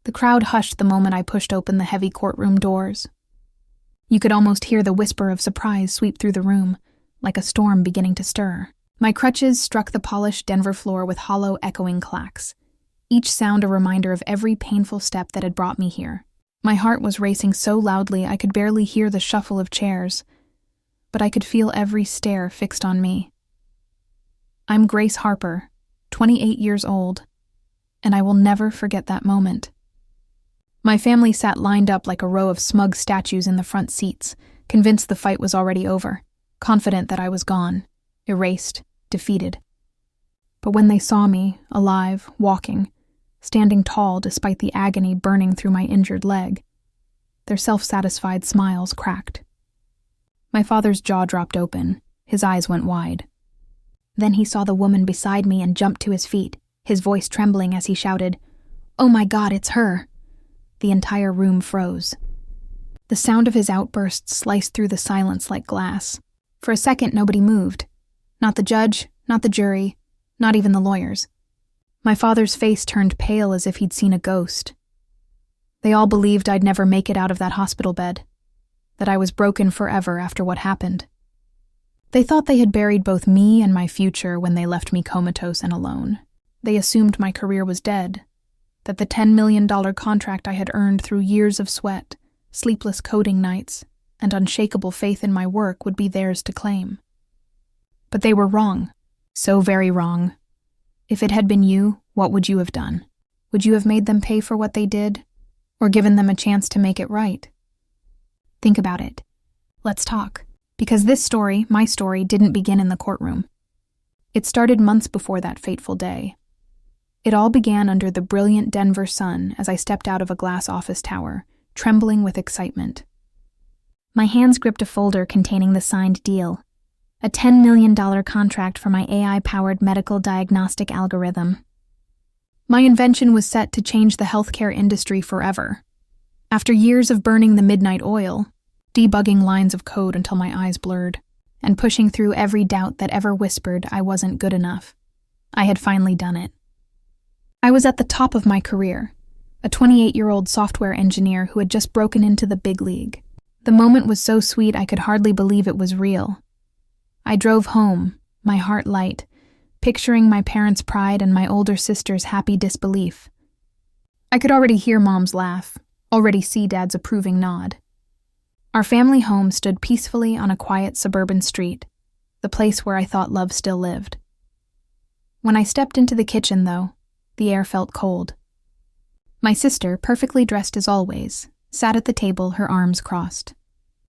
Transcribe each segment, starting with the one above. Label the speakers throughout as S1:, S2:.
S1: The crowd hushed the moment I pushed open the heavy courtroom doors. You could almost hear the whisper of surprise sweep through the room, like a storm beginning to stir. My crutches struck the polished Denver floor with hollow, echoing clacks, each sound a reminder of every painful step that had brought me here. My heart was racing so loudly I could barely hear the shuffle of chairs, but I could feel every stare fixed on me. I'm Grace Harper, 28 years old, and I will never forget that moment. My family sat lined up like a row of smug statues in the front seats, convinced the fight was already over, confident that I was gone, erased, defeated. But when they saw me, alive, walking, standing tall despite the agony burning through my injured leg, their self-satisfied smiles cracked. My father's jaw dropped open, his eyes went wide. Then he saw the woman beside me and jumped to his feet, his voice trembling as he shouted, "Oh my God, it's her!" The entire room froze. The sound of his outburst sliced through the silence like glass. For a second, nobody moved. Not the judge, not the jury, not even the lawyers. My father's face turned pale as if he'd seen a ghost. They all believed I'd never make it out of that hospital bed, that I was broken forever after what happened. They thought they had buried both me and my future when they left me comatose and alone. They assumed my career was dead, that the $10 million contract I had earned through years of sweat, sleepless coding nights, and unshakable faith in my work would be theirs to claim. But they were wrong, so very wrong. If it had been you, what would you have done? Would you have made them pay for what they did, or given them a chance to make it right? Think about it. Let's talk. Because this story, my story, didn't begin in the courtroom. It started months before that fateful day. It all began under the brilliant Denver sun as I stepped out of a glass office tower, trembling with excitement. My hands gripped a folder containing the signed deal, a $10 million contract for my AI-powered medical diagnostic algorithm. My invention was set to change the healthcare industry forever. After years of burning the midnight oil, debugging lines of code until my eyes blurred, and pushing through every doubt that ever whispered I wasn't good enough, I had finally done it. I was at the top of my career, a 28-year-old software engineer who had just broken into the big league. The moment was so sweet I could hardly believe it was real. I drove home, my heart light, picturing my parents' pride and my older sister's happy disbelief. I could already hear Mom's laugh, already see Dad's approving nod. Our family home stood peacefully on a quiet suburban street, the place where I thought love still lived. When I stepped into the kitchen, though, the air felt cold. My sister, perfectly dressed as always, sat at the table, her arms crossed.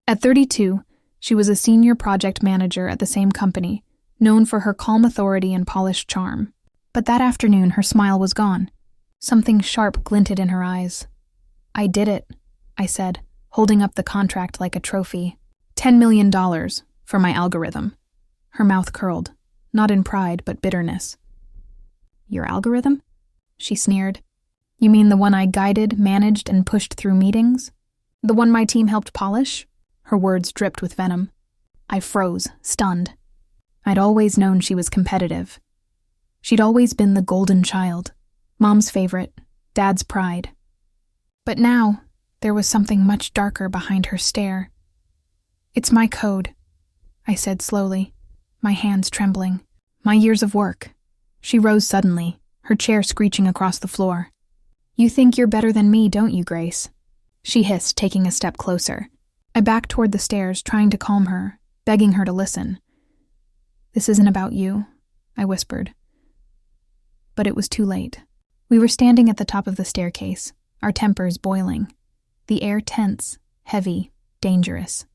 S1: At 32, she was a senior project manager at the same company, known for her calm authority and polished charm. But that afternoon, her smile was gone. Something sharp glinted in her eyes. "I did it," I said, holding up the contract like a trophy. $10 million for my algorithm. Her mouth curled, not in pride, but bitterness. "Your algorithm?" she sneered. "You mean the one I guided, managed, and pushed through meetings? The one my team helped polish?" Her words dripped with venom. I froze, stunned. I'd always known she was competitive. She'd always been the golden child, Mom's favorite, Dad's pride. But now, there was something much darker behind her stare. "It's my code," I said slowly, my hands trembling. "My years of work." She rose suddenly, her chair screeching across the floor. "You think you're better than me, don't you, Grace?" she hissed, taking a step closer. I backed toward the stairs, trying to calm her, begging her to listen. "This isn't about you," I whispered. But it was too late. We were standing at the top of the staircase, our tempers boiling, the air tense, heavy, dangerous.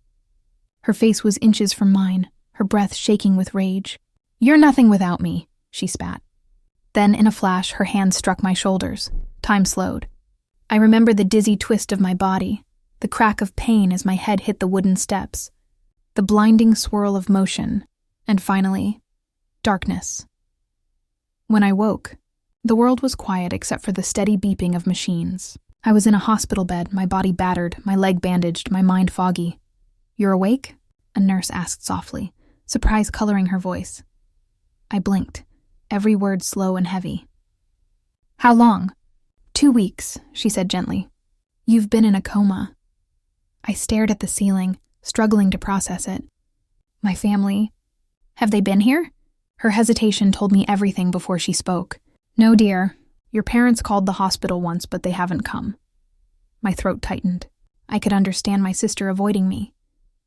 S1: Her face was inches from mine, her breath shaking with rage. "You're nothing without me," she spat. Then, in a flash, her hand struck my shoulders. Time slowed. I remember the dizzy twist of my body, the crack of pain as my head hit the wooden steps, the blinding swirl of motion, and finally, darkness. When I woke, the world was quiet except for the steady beeping of machines. I was in a hospital bed, my body battered, my leg bandaged, my mind foggy. "You're awake?" a nurse asked softly, surprise coloring her voice. I blinked, every word slow and heavy. "How long?" 2 weeks, she said gently. You've been in a coma. I stared at the ceiling, struggling to process it. My family. Have they been here? Her hesitation told me everything before she spoke. No, dear. Your parents called the hospital once, but they haven't come. My throat tightened. I could understand my sister avoiding me.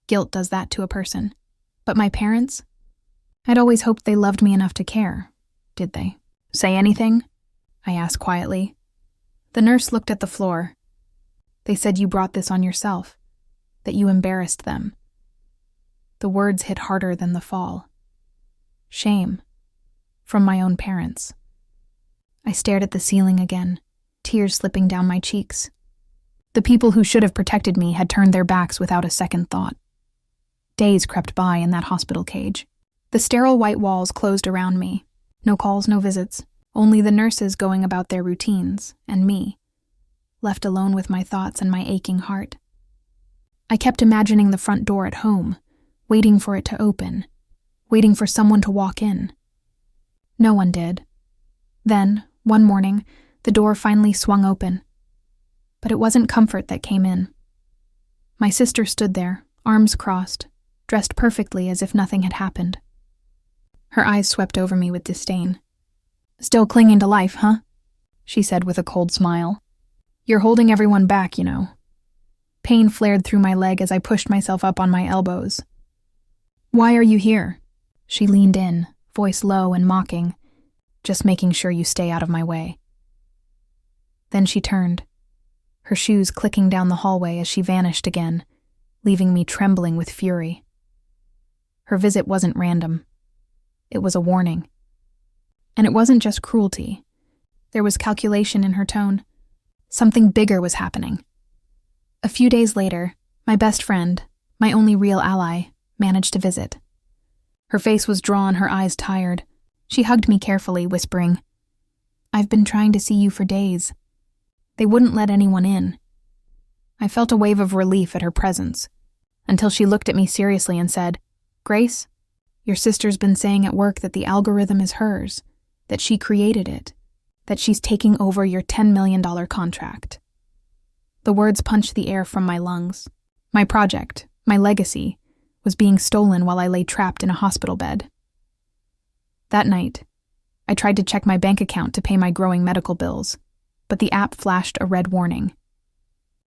S1: Guilt does that to a person. But my parents? I'd always hoped they loved me enough to care. Did they? Say anything? I asked quietly. The nurse looked at the floor. They said you brought this on yourself, that you embarrassed them. The words hit harder than the fall. Shame. From my own parents. I stared at the ceiling again, tears slipping down my cheeks. The people who should have protected me had turned their backs without a second thought. Days crept by in that hospital cage. The sterile white walls closed around me. No calls, no visits. Only the nurses going about their routines, and me, left alone with my thoughts and my aching heart. I kept imagining the front door at home, waiting for it to open, waiting for someone to walk in. No one did. Then, one morning, the door finally swung open. But it wasn't comfort that came in. My sister stood there, arms crossed, dressed perfectly as if nothing had happened. Her eyes swept over me with disdain. Still clinging to life, huh? She said with a cold smile. You're holding everyone back, you know. Pain flared through my leg as I pushed myself up on my elbows. Why are you here? She leaned in, voice low and mocking, just making sure you stay out of my way. Then she turned, her shoes clicking down the hallway as she vanished again, leaving me trembling with fury. Her visit wasn't random. It was a warning. And it wasn't just cruelty. There was calculation in her tone. Something bigger was happening. A few days later, my best friend, my only real ally, managed to visit. Her face was drawn, her eyes tired. She hugged me carefully, whispering, I've been trying to see you for days. They wouldn't let anyone in. I felt a wave of relief at her presence, until she looked at me seriously and said, Grace, your sister's been saying at work that the algorithm is hers, that she created it, that she's taking over your $10 million contract. The words punched the air from my lungs. My project, my legacy, was being stolen while I lay trapped in a hospital bed. That night, I tried to check my bank account to pay my growing medical bills, but the app flashed a red warning.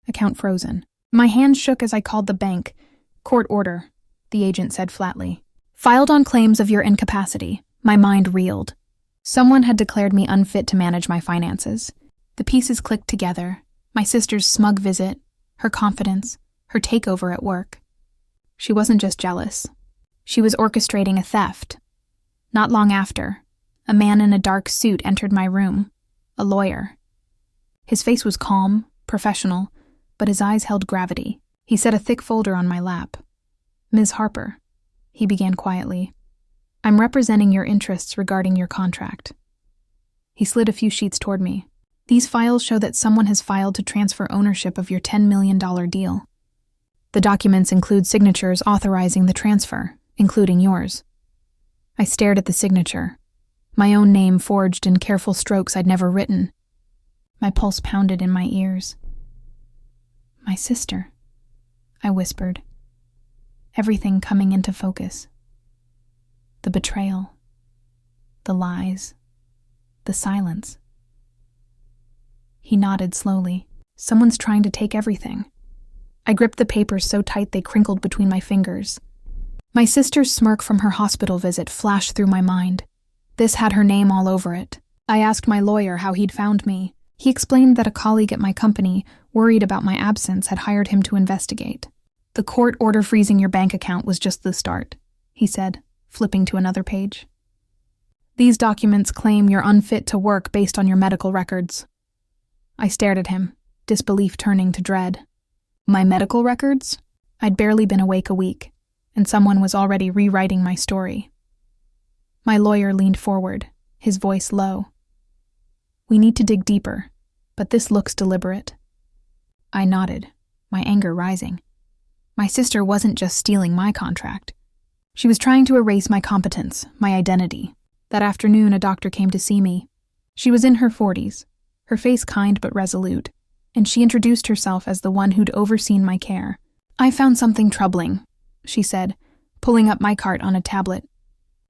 S1: Account frozen. My hands shook as I called the bank. Court order, the agent said flatly. Filed on claims of your incapacity. My mind reeled. Someone had declared me unfit to manage my finances. The pieces clicked together. My sister's smug visit, her confidence, her takeover at work. She wasn't just jealous. She was orchestrating a theft. Not long after, a man in a dark suit entered my room, a lawyer. His face was calm, professional, but his eyes held gravity. He set a thick folder on my lap. Ms. Harper, he began quietly, I'm representing your interests regarding your contract. He slid a few sheets toward me. These files show that someone has filed to transfer ownership of your $10 million deal. The documents include signatures authorizing the transfer, including yours. I stared at the signature, my own name forged in careful strokes I'd never written. My pulse pounded in my ears. My sister, I whispered, everything coming into focus. The betrayal, the lies, the silence. He nodded slowly. Someone's trying to take everything. I gripped the papers so tight they crinkled between my fingers. My sister's smirk from her hospital visit flashed through my mind. This had her name all over it. I asked my lawyer how he'd found me. He explained that a colleague at my company, worried about my absence, had hired him to investigate. The court order freezing your bank account was just the start, he said, flipping to another page. These documents claim you're unfit to work based on your medical records. I stared at him, disbelief turning to dread. My medical records? I'd barely been awake a week, and someone was already rewriting my story. My lawyer leaned forward, his voice low. We need to dig deeper, but this looks deliberate. I nodded, my anger rising. My sister wasn't just stealing my contract. She was trying to erase my competence, my identity. That afternoon, a doctor came to see me. She was in her 40s, her face kind but resolute, and she introduced herself as the one who'd overseen my care. "I found something troubling," she said, pulling up my cart on a tablet.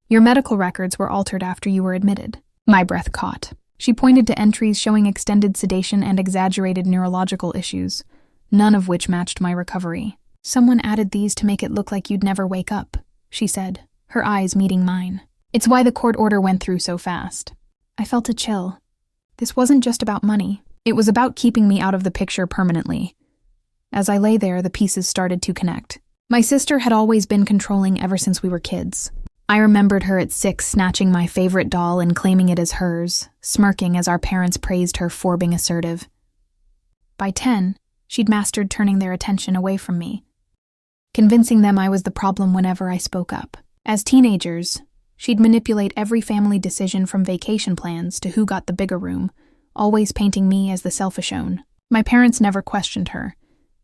S1: "Your medical records were altered after you were admitted." My breath caught. She pointed to entries showing extended sedation and exaggerated neurological issues, none of which matched my recovery. "Someone added these to make it look like you'd never wake up," she said, her eyes meeting mine. "It's why the court order went through so fast." I felt a chill. This wasn't just about money. It was about keeping me out of the picture permanently. As I lay there, the pieces started to connect. My sister had always been controlling ever since we were kids. I remembered her at 6 snatching my favorite doll and claiming it as hers, smirking as our parents praised her for being assertive. By 10, she'd mastered turning their attention away from me, convincing them I was the problem whenever I spoke up. As teenagers, she'd manipulate every family decision from vacation plans to who got the bigger room, always painting me as the selfish one. My parents never questioned her.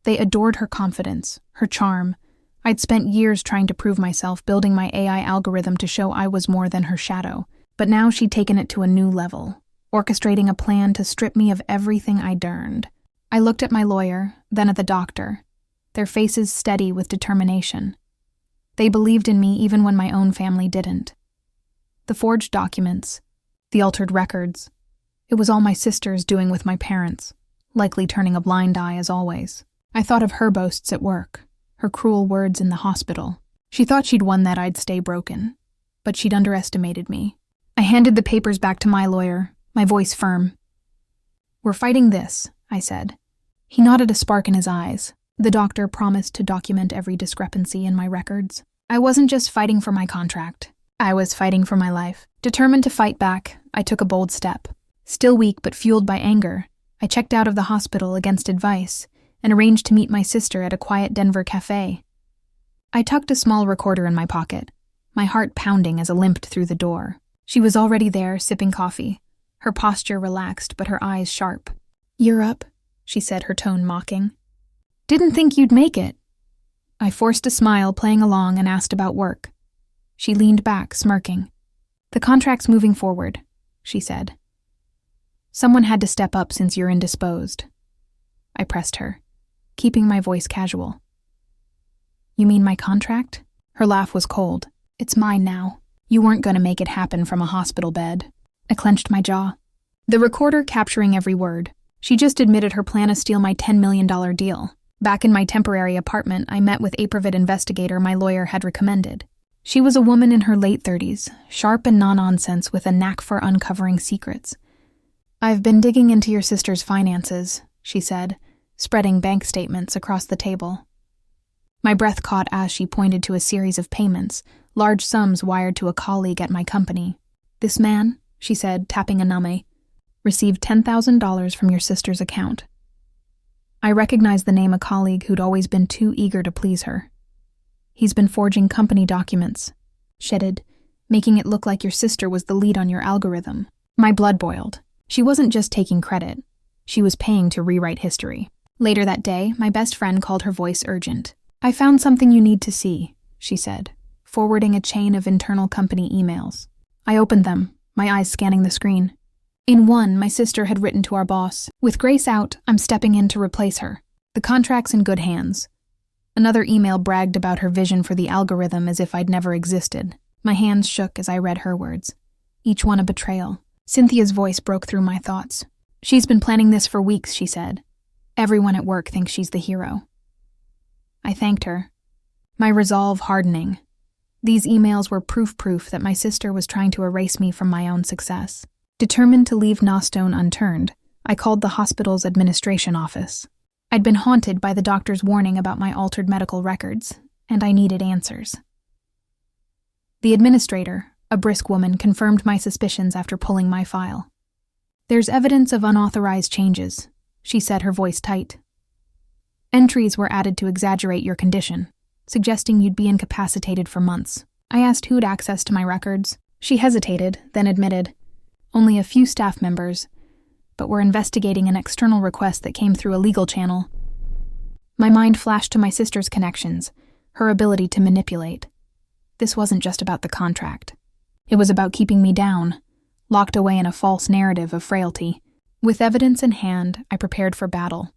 S1: They adored her confidence, her charm. I'd spent years trying to prove myself, building my AI algorithm to show I was more than her shadow. But now she'd taken it to a new level, orchestrating a plan to strip me of everything I'd earned. I looked at my lawyer, then at the doctor, their faces steady with determination. They believed in me even when my own family didn't. The forged documents, the altered records, it was all my sister's doing with my parents, likely turning a blind eye as always. I thought of her boasts at work, her cruel words in the hospital. She thought she'd won that I'd stay broken, but she'd underestimated me. I handed the papers back to my lawyer, my voice firm. "We're fighting this," I said. He nodded, a spark in his eyes. The doctor promised to document every discrepancy in my records. I wasn't just fighting for my contract. I was fighting for my life. Determined to fight back, I took a bold step. Still weak but fueled by anger, I checked out of the hospital against advice and arranged to meet my sister at a quiet Denver cafe. I tucked a small recorder in my pocket, my heart pounding as I limped through the door. She was already there, sipping coffee, her posture relaxed but her eyes sharp. "You're up," she said, her tone mocking. "Didn't think you'd make it." I forced a smile, playing along, and asked about work. She leaned back, smirking. "The contract's moving forward," she said. "Someone had to step up since you're indisposed." I pressed her, keeping my voice casual. "You mean my contract?" Her laugh was cold. "It's mine now. You weren't going to make it happen from a hospital bed." I clenched my jaw, the recorder capturing every word. She just admitted her plan to steal my $10 million deal. Back in my temporary apartment, I met with a private investigator my lawyer had recommended. She was a woman in her late 30s, sharp and no-nonsense with a knack for uncovering secrets. "I've been digging into your sister's finances," she said, spreading bank statements across the table. My breath caught as she pointed to a series of payments, large sums wired to a colleague at my company. "This man," she said, tapping a numme, "received $10,000 from your sister's account." I recognized the name, a colleague who'd always been too eager to please her. "He's been forging company documents," shedded, "making it look like your sister was the lead on your algorithm." My blood boiled. She wasn't just taking credit. She was paying to rewrite history. Later that day, my best friend called, her voice urgent. "I found something you need to see," she said, forwarding a chain of internal company emails. I opened them, my eyes scanning the screen. In one, my sister had written to our boss, "With Grace out, I'm stepping in to replace her. The contract's in good hands." Another email bragged about her vision for the algorithm as if I'd never existed. My hands shook as I read her words, each one a betrayal. Cynthia's voice broke through my thoughts. "She's been planning this for weeks," she said. "Everyone at work thinks she's the hero." I thanked her, my resolve hardening. These emails were proof that my sister was trying to erase me from my own success. Determined to leave no stone unturned, I called the hospital's administration office. I'd been haunted by the doctor's warning about my altered medical records, and I needed answers. The administrator, a brisk woman, confirmed my suspicions after pulling my file. "There's evidence of unauthorized changes," she said, her voice tight. "Entries were added to exaggerate your condition, suggesting you'd be incapacitated for months." I asked who'd access to my records. She hesitated, then admitted, "Only a few staff members, but we're investigating an external request that came through a legal channel." My mind flashed to my sister's connections, her ability to manipulate. This wasn't just about the contract. It was about keeping me down, locked away in a false narrative of frailty. With evidence in hand, I prepared for battle.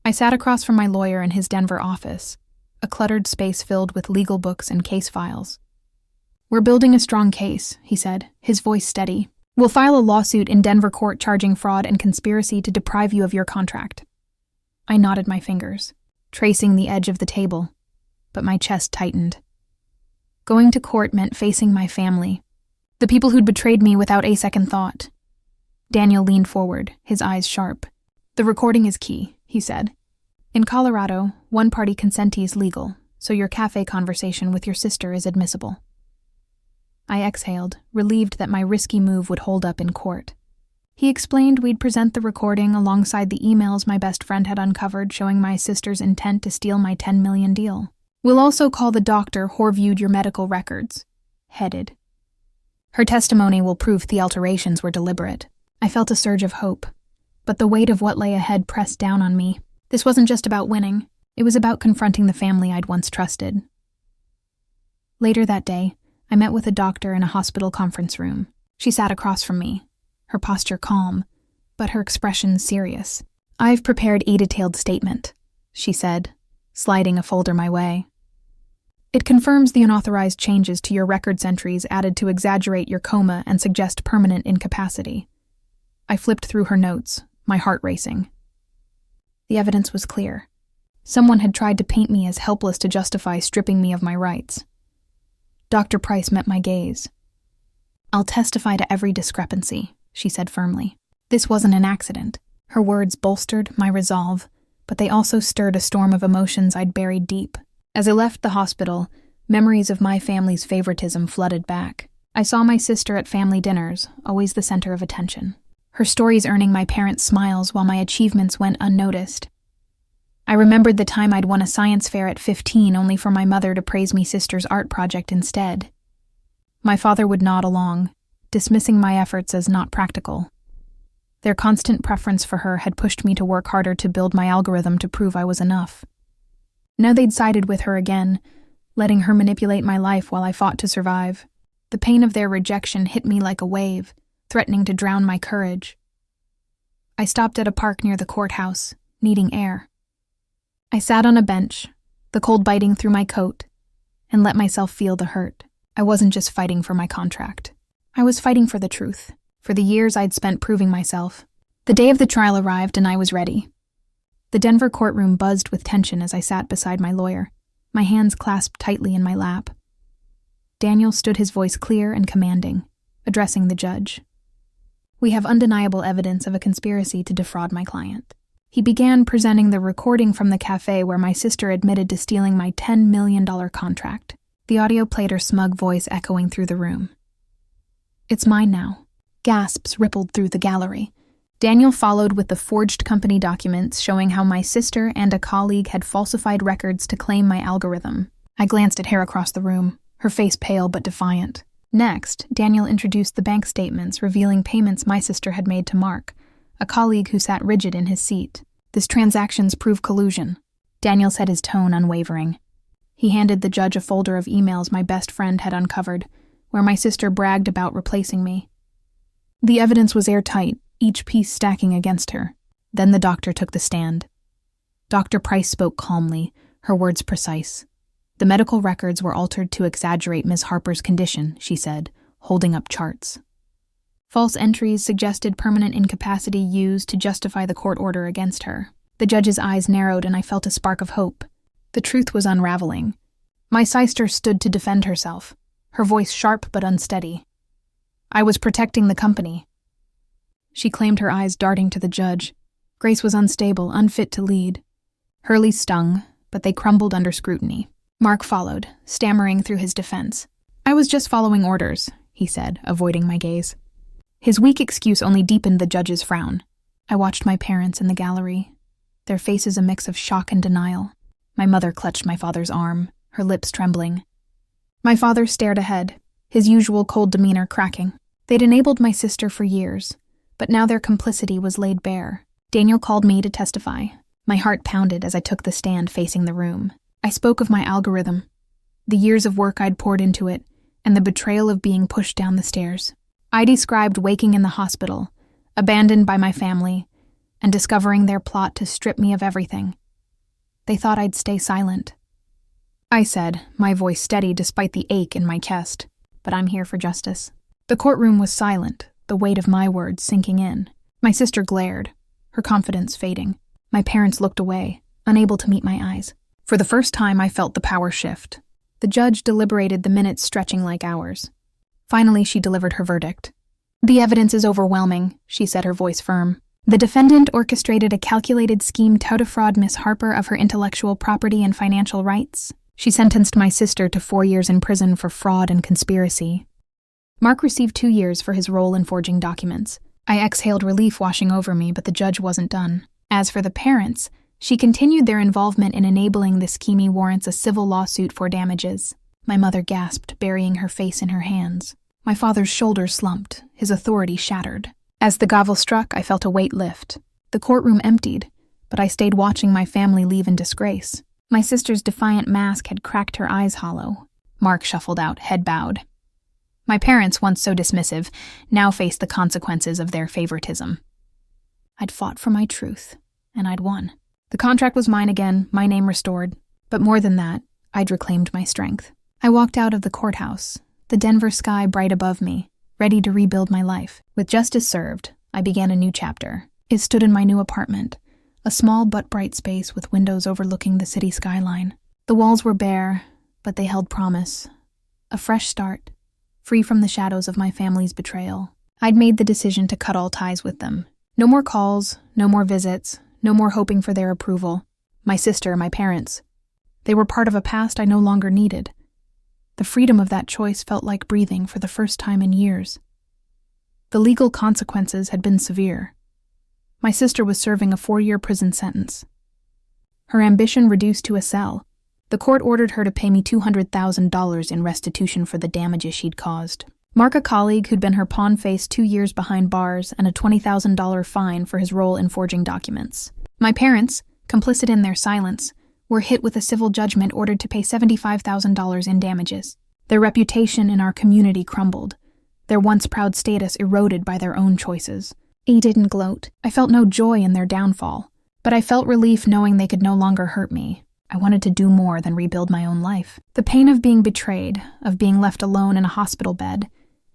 S1: I sat across from my lawyer in his Denver office, a cluttered space filled with legal books and case files. "We're building a strong case," he said, his voice steady. "We'll file a lawsuit in Denver court charging fraud and conspiracy to deprive you of your contract." I knotted my fingers, tracing the edge of the table, but my chest tightened. Going to court meant facing my family, the people who'd betrayed me without a second thought. Daniel leaned forward, his eyes sharp. "The recording is key," he said. "In Colorado, one-party consent is legal, so your cafe conversation with your sister is admissible." I exhaled, relieved that my risky move would hold up in court. He explained we'd present the recording alongside the emails my best friend had uncovered showing my sister's intent to steal my $10 million deal. "We'll also call the doctor who reviewed your medical records," headed. "Her testimony will prove the alterations were deliberate." I felt a surge of hope, but the weight of what lay ahead pressed down on me. This wasn't just about winning. It was about confronting the family I'd once trusted. Later that day, I met with a doctor in a hospital conference room. She sat across from me, her posture calm, but her expression serious. "I've prepared a detailed statement," she said, sliding a folder my way. "It confirms the unauthorized changes to your records entries added to exaggerate your coma and suggest permanent incapacity." I flipped through her notes, my heart racing. The evidence was clear. Someone had tried to paint me as helpless to justify stripping me of my rights. Dr. Price met my gaze. "I'll testify to every discrepancy," she said firmly. This wasn't an accident. Her words bolstered my resolve, but they also stirred a storm of emotions I'd buried deep. As I left the hospital, memories of my family's favoritism flooded back. I saw my sister at family dinners, always the center of attention. Her stories earning my parents' smiles while my achievements went unnoticed. I remembered the time I'd won a science fair at 15 only for my mother to praise me sister's art project instead. My father would nod along, dismissing my efforts as not practical. Their constant preference for her had pushed me to work harder to build my algorithm to prove I was enough. Now they'd sided with her again, letting her manipulate my life while I fought to survive. The pain of their rejection hit me like a wave, threatening to drown my courage. I stopped at a park near the courthouse, needing air. I sat on a bench, the cold biting through my coat, and let myself feel the hurt. I wasn't just fighting for my contract. I was fighting for the truth, for the years I'd spent proving myself. The day of the trial arrived and I was ready. The Denver courtroom buzzed with tension as I sat beside my lawyer, my hands clasped tightly in my lap. Daniel stood, his voice clear and commanding, addressing the judge. "We have undeniable evidence of a conspiracy to defraud my client." He began presenting the recording from the cafe where my sister admitted to stealing my $10 million contract. The audio played, her smug voice echoing through the room. "It's mine now." Gasps rippled through the gallery. Daniel followed with the forged company documents showing how my sister and a colleague had falsified records to claim my algorithm. I glanced at her across the room, her face pale but defiant. Next, Daniel introduced the bank statements revealing payments my sister had made to Mark, a colleague who sat rigid in his seat. "This transactions prove collusion." Daniel said, his tone unwavering. He handed the judge a folder of emails my best friend had uncovered, where my sister bragged about replacing me. The evidence was airtight, each piece stacking against her. Then the doctor took the stand. Dr. Price spoke calmly, her words precise. "The medical records were altered to exaggerate Ms. Harper's condition," she said, holding up charts. False entries suggested permanent incapacity used to justify the court order against her. The judge's eyes narrowed and I felt a spark of hope. The truth was unraveling. My sister stood to defend herself, her voice sharp but unsteady. "I was protecting the company." She claimed, her eyes darting to the judge. Grace was unstable, unfit to lead. Hurley stung, but they crumbled under scrutiny. Mark followed, stammering through his defense. "I was just following orders," he said, avoiding my gaze. His weak excuse only deepened the judge's frown. I watched my parents in the gallery, their faces a mix of shock and denial. My mother clutched my father's arm, her lips trembling. My father stared ahead, his usual cold demeanor cracking. They'd enabled my sister for years, but now their complicity was laid bare. Daniel called me to testify. My heart pounded as I took the stand facing the room. I spoke of my algorithm, the years of work I'd poured into it, and the betrayal of being pushed down the stairs. I described waking in the hospital, abandoned by my family, and discovering their plot to strip me of everything. They thought I'd stay silent. I said, my voice steady despite the ache in my chest, but I'm here for justice. The courtroom was silent, the weight of my words sinking in. My sister glared, her confidence fading. My parents looked away, unable to meet my eyes. For the first time, I felt the power shift. The judge deliberated, the minutes stretching like hours. Finally, she delivered her verdict. "The evidence is overwhelming," she said, her voice firm. "The defendant orchestrated a calculated scheme to defraud Miss Harper of her intellectual property and financial rights." She sentenced my sister to 4 years in prison for fraud and conspiracy. Mark received 2 years for his role in forging documents. I exhaled relief washing over me, but the judge wasn't done. As for the parents, she continued their involvement in enabling the scheme warrants a civil lawsuit for damages. My mother gasped, burying her face in her hands. My father's shoulders slumped, his authority shattered. As the gavel struck, I felt a weight lift. The courtroom emptied, but I stayed watching my family leave in disgrace. My sister's defiant mask had cracked her eyes hollow. Mark shuffled out, head bowed. My parents, once so dismissive, now faced the consequences of their favoritism. I'd fought for my truth, and I'd won. The contract was mine again, my name restored. But more than that, I'd reclaimed my strength. I walked out of the courthouse, the Denver sky bright above me, ready to rebuild my life. With justice served, I began a new chapter. It stood in my new apartment, a small but bright space with windows overlooking the city skyline. The walls were bare, but they held promise. A fresh start, free from the shadows of my family's betrayal. I'd made the decision to cut all ties with them. No more calls, no more visits, no more hoping for their approval. My sister, my parents. They were part of a past I no longer needed. The freedom of that choice felt like breathing for the first time in years. The legal consequences had been severe. My sister was serving a 4-year prison sentence. Her ambition reduced to a cell. The court ordered her to pay me $200,000 in restitution for the damages she'd caused. Mark, a colleague who'd been her pawn, faced 2 years behind bars and a $20,000 fine for his role in forging documents. My parents, complicit in their silence, were hit with a civil judgment ordered to pay $75,000 in damages. Their reputation in our community crumbled, their once proud status eroded by their own choices. I didn't gloat. I felt no joy in their downfall, but I felt relief knowing they could no longer hurt me. I wanted to do more than rebuild my own life. The pain of being betrayed, of being left alone in a hospital bed,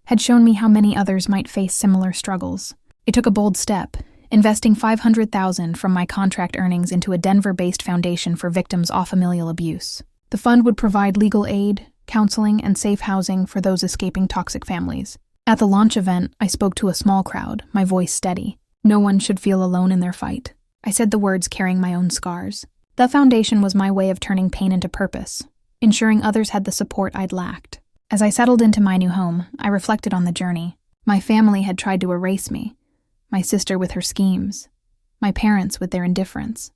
S1: had shown me how many others might face similar struggles. It took a bold step, investing $500,000 from my contract earnings into a Denver-based foundation for victims of familial abuse. The fund would provide legal aid, counseling, and safe housing for those escaping toxic families. At the launch event, I spoke to a small crowd, my voice steady. No one should feel alone in their fight. I said the words carrying my own scars. The foundation was my way of turning pain into purpose, ensuring others had the support I'd lacked. As I settled into my new home, I reflected on the journey. My family had tried to erase me, my sister with her schemes, my parents with their indifference.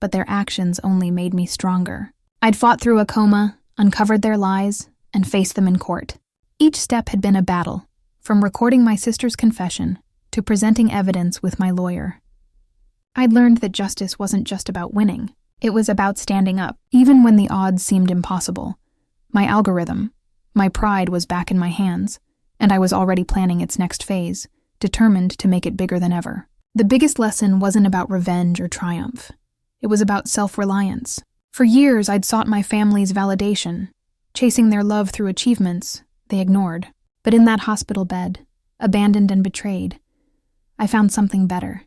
S1: But their actions only made me stronger. I'd fought through a coma, uncovered their lies, and faced them in court. Each step had been a battle, from recording my sister's confession to presenting evidence with my lawyer. I'd learned that justice wasn't just about winning. It was about standing up, even when the odds seemed impossible. My algorithm, my pride was back in my hands, and I was already planning its next phase, determined to make it bigger than ever. The biggest lesson wasn't about revenge or triumph. It was about self-reliance. For years, I'd sought my family's validation, chasing their love through achievements they ignored. But in that hospital bed, abandoned and betrayed, I found something better.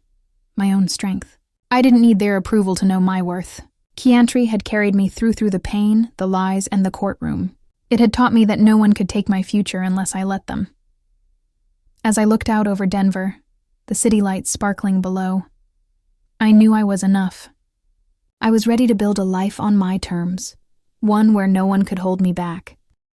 S1: My own strength. I didn't need their approval to know my worth. Chiantry had carried me through the pain, the lies, and the courtroom. It had taught me that no one could take my future unless I let them. As I looked out over Denver, the city lights sparkling below, I knew I was enough. I was ready to build a life on my terms, one where no one could hold me back.